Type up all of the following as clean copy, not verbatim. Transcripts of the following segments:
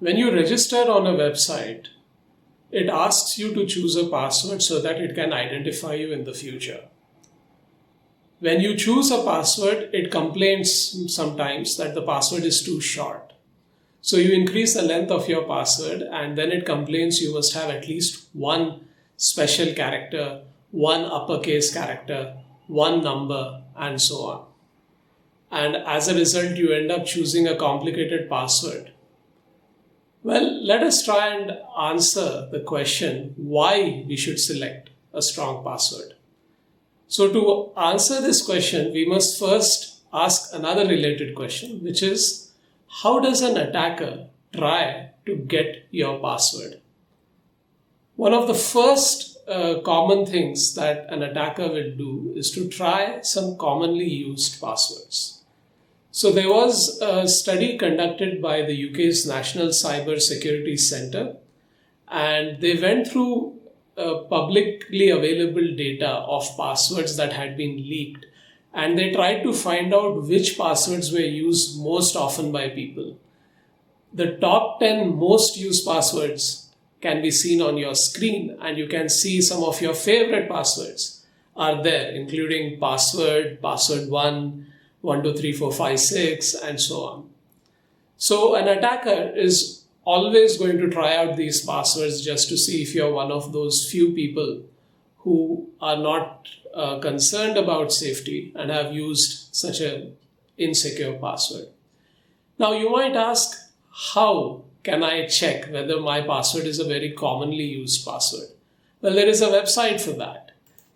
When you register on a website, it asks you to choose a password so that it can identify you in the future. When you choose a password, it complains sometimes that the password is too short. So you increase the length of your password and then it complains you must have at least one special character, one uppercase character, one number, and so on. And as a result, you end up choosing a complicated password. Well, let us try and answer the question why we should select a strong password. So to answer this question, we must first ask another related question, which is, how does an attacker try to get your password? One of the first common things that an attacker will do is to try some commonly used passwords. So there was a study conducted by the UK's National Cyber Security Centre, and they went through publicly available data of passwords that had been leaked, and they tried to find out which passwords were used most often by people. The top 10 most used passwords can be seen on your screen, and you can see some of your favorite passwords are there, including password, password1, 1, 2, 3, 4, 5, 6, and so on. So an attacker is always going to try out these passwords just to see if you're one of those few people who are not concerned about safety and have used such an insecure password. Now you might ask, how can I check whether my password is a very commonly used password? Well, there is a website for that.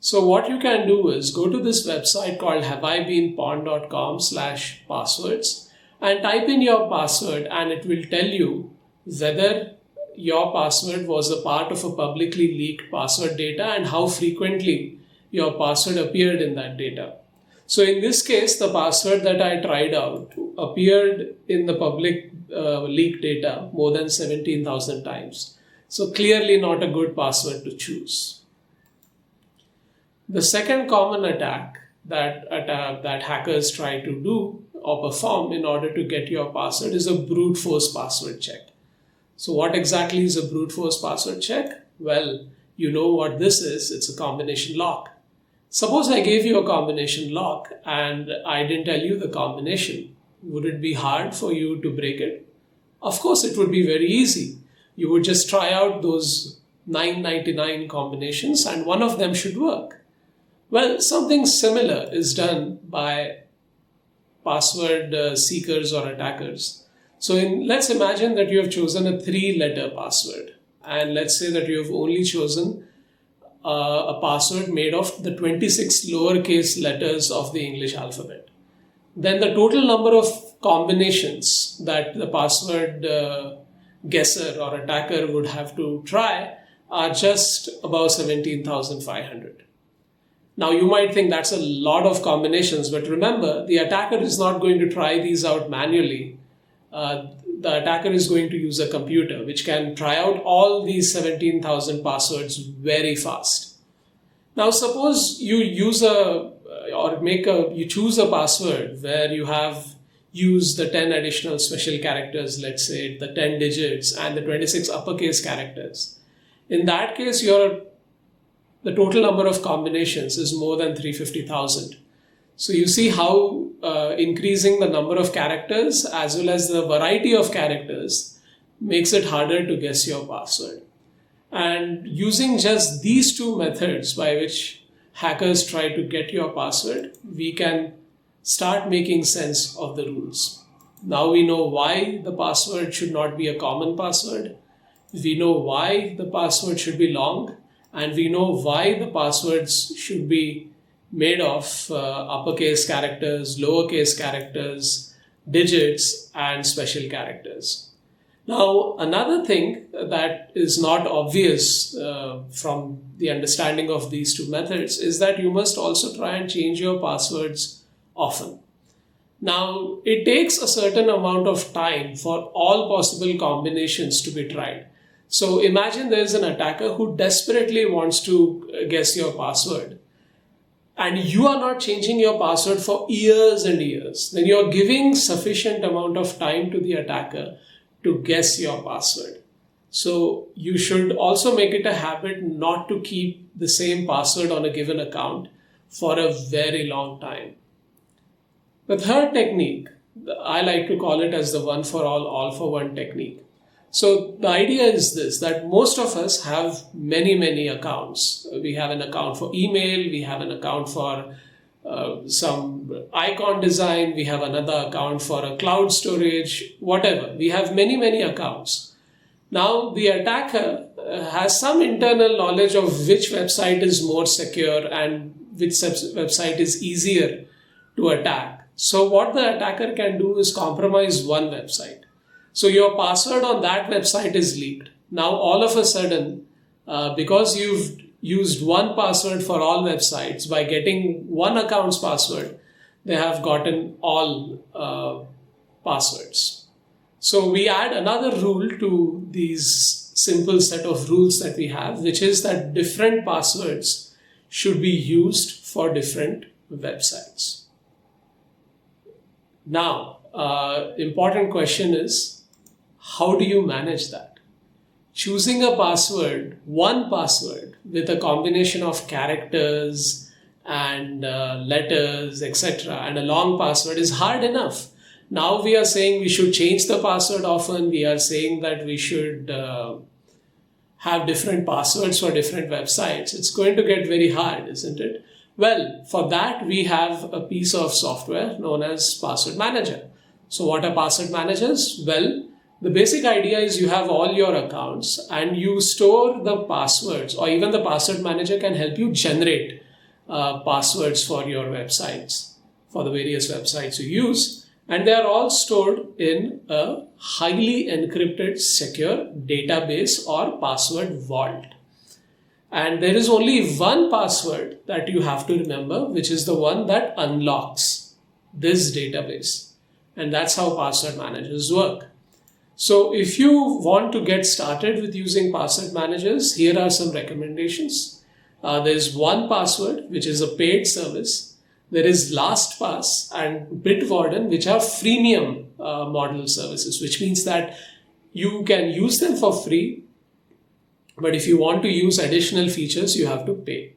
So what you can do is go to this website called haveibeenpawned.com/passwords and type in your password, and it will tell you whether your password was a part of a publicly leaked password data and how frequently your password appeared in that data. So in this case, the password that I tried out appeared in the public leaked data more than 17,000 times. So clearly not a good password to choose. The second common attack that hackers try to do or perform in order to get your password is a brute force password check. So what exactly is a brute force password check? Well, you know what this is. It's a combination lock. Suppose I gave you a combination lock and I didn't tell you the combination. Would it be hard for you to break it? Of course, it would be very easy. You would just try out those 999 combinations and one of them should work. Well, something similar is done by password seekers or attackers. So let's imagine that you have chosen a 3-letter password, and let's say that you have only chosen a password made of the 26 lowercase letters of the English alphabet. Then the total number of combinations that the password guesser or attacker would have to try are just about 17,500. Now you might think that's a lot of combinations, but remember, the attacker is not going to try these out manually. The attacker is going to use a computer which can try out all these 17,000 passwords very fast. Now suppose you choose a password where you have used the 10 additional special characters, let's say the 10 digits and the 26 uppercase characters. In that case, the total number of combinations is more than 350,000. So you see how increasing the number of characters as well as the variety of characters makes it harder to guess your password. And using just these two methods by which hackers try to get your password, we can start making sense of the rules. Now we know why the password should not be a common password. We know why the password should be long. And we know why the passwords should be made of uppercase characters, lowercase characters, digits, and special characters. Now, another thing that is not obvious from the understanding of these two methods is that you must also try and change your passwords often. Now, it takes a certain amount of time for all possible combinations to be tried. So imagine there is an attacker who desperately wants to guess your password, and you are not changing your password for years and years. Then you're giving sufficient amount of time to the attacker to guess your password. So you should also make it a habit not to keep the same password on a given account for a very long time. The third technique, I like to call it as the one for all for one technique. So the idea is this, that most of us have many accounts. We have an account for email, we have an account for some icon design, we have another account for a cloud storage, whatever. We have many accounts. Now the attacker has some internal knowledge of which website is more secure and which website is easier to attack. So what the attacker can do is compromise one website. So your password on that website is leaked. Now all of a sudden, because you've used one password for all websites, by getting one account's password, they have gotten all passwords. So we add another rule to these simple set of rules that we have, which is that different passwords should be used for different websites. Now, important question is, how do you manage that? Choosing a password, one password with a combination of characters and letters, etc., and a long password is hard enough. Now we are saying we should change the password often. We are saying that we should have different passwords for different websites. It's going to get very hard, isn't it? Well, for that we have a piece of software known as Password Manager. So what are password managers? Well, the basic idea is you have all your accounts and you store the passwords, or even the password manager can help you generate passwords for your websites, for the various websites you use. And they are all stored in a highly encrypted, secure database or password vault. And there is only one password that you have to remember, which is the one that unlocks this database. And that's how password managers work. So if you want to get started with using password managers, here are some recommendations. There's 1Password, which is a paid service. There is LastPass and Bitwarden, which are freemium model services, which means that you can use them for free. But if you want to use additional features, you have to pay.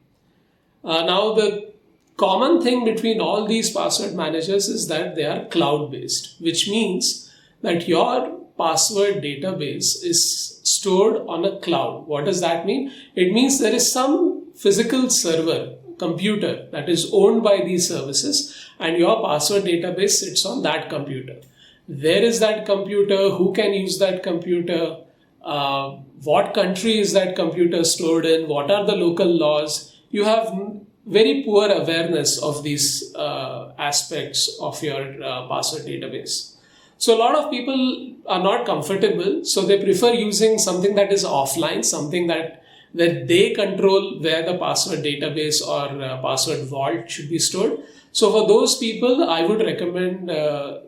Now, the common thing between all these password managers is that they are cloud-based, which means that your password database is stored on a cloud. What does that mean? It means there is some physical server, computer, that is owned by these services, and your password database sits on that computer. Where is that computer? Who can use that computer? What country is that computer stored in? What are the local laws? You have very poor awareness of these aspects of your password database. So a lot of people are not comfortable, so they prefer using something that is offline, something that they control where the password database or password vault should be stored. So for those people, I would recommend the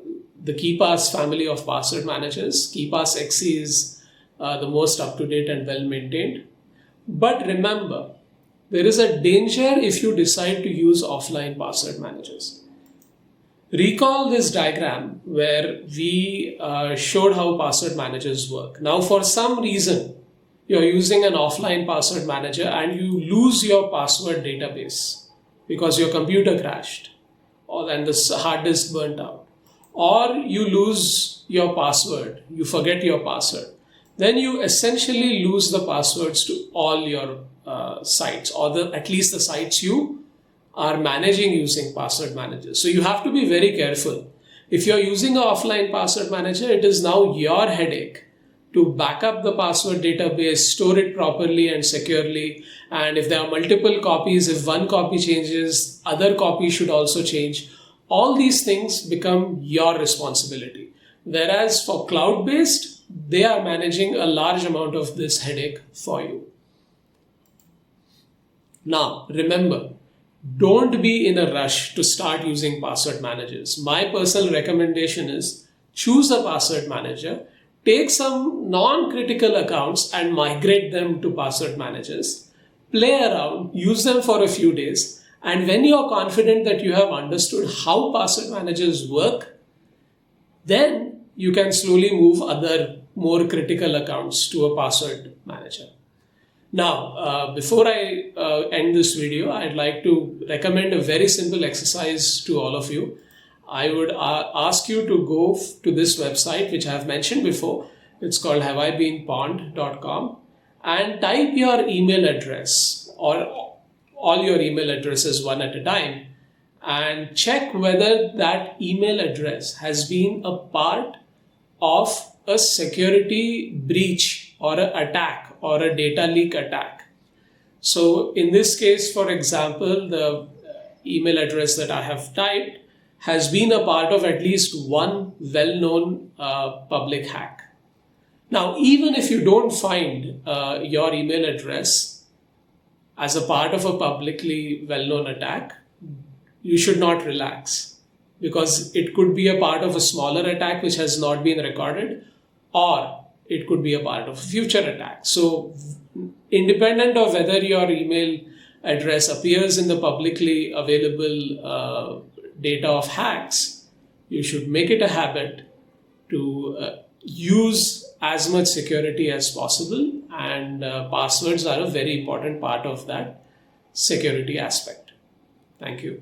KeePass family of password managers. KeePass XE is the most up-to-date and well-maintained. But remember, there is a danger if you decide to use offline password managers. Recall this diagram where we showed how password managers work. Now, for some reason, you're using an offline password manager and you lose your password database because your computer crashed and the hard disk burnt out. Or you lose your password, you forget your password. Then you essentially lose the passwords to all your sites, or at least the sites you are managing using password managers. So you have to be very careful. If you're using an offline password manager, it is now your headache to back up the password database, store it properly and securely. And if there are multiple copies, if one copy changes, other copies should also change. All these things become your responsibility. Whereas for cloud-based, they are managing a large amount of this headache for you. Now, remember, don't be in a rush to start using password managers. My personal recommendation is choose a password manager, take some non-critical accounts and migrate them to password managers, play around, use them for a few days, and when you're confident that you have understood how password managers work, then you can slowly move other more critical accounts to a password manager. Now, before I end this video, I'd like to recommend a very simple exercise to all of you. I would ask you to go to this website, which I have mentioned before. It's called haveibeenpwned.com, and type your email address or all your email addresses one at a time, and check whether that email address has been a part of a security breach or an attack or a data leak attack. So in this case, for example, the email address that I have typed has been a part of at least one well-known public hack. Now, even if you don't find your email address as a part of a publicly well-known attack, you should not relax, because it could be a part of a smaller attack which has not been recorded, or it could be a part of a future attack. So independent of whether your email address appears in the publicly available data of hacks, you should make it a habit to use as much security as possible, and passwords are a very important part of that security aspect. Thank you.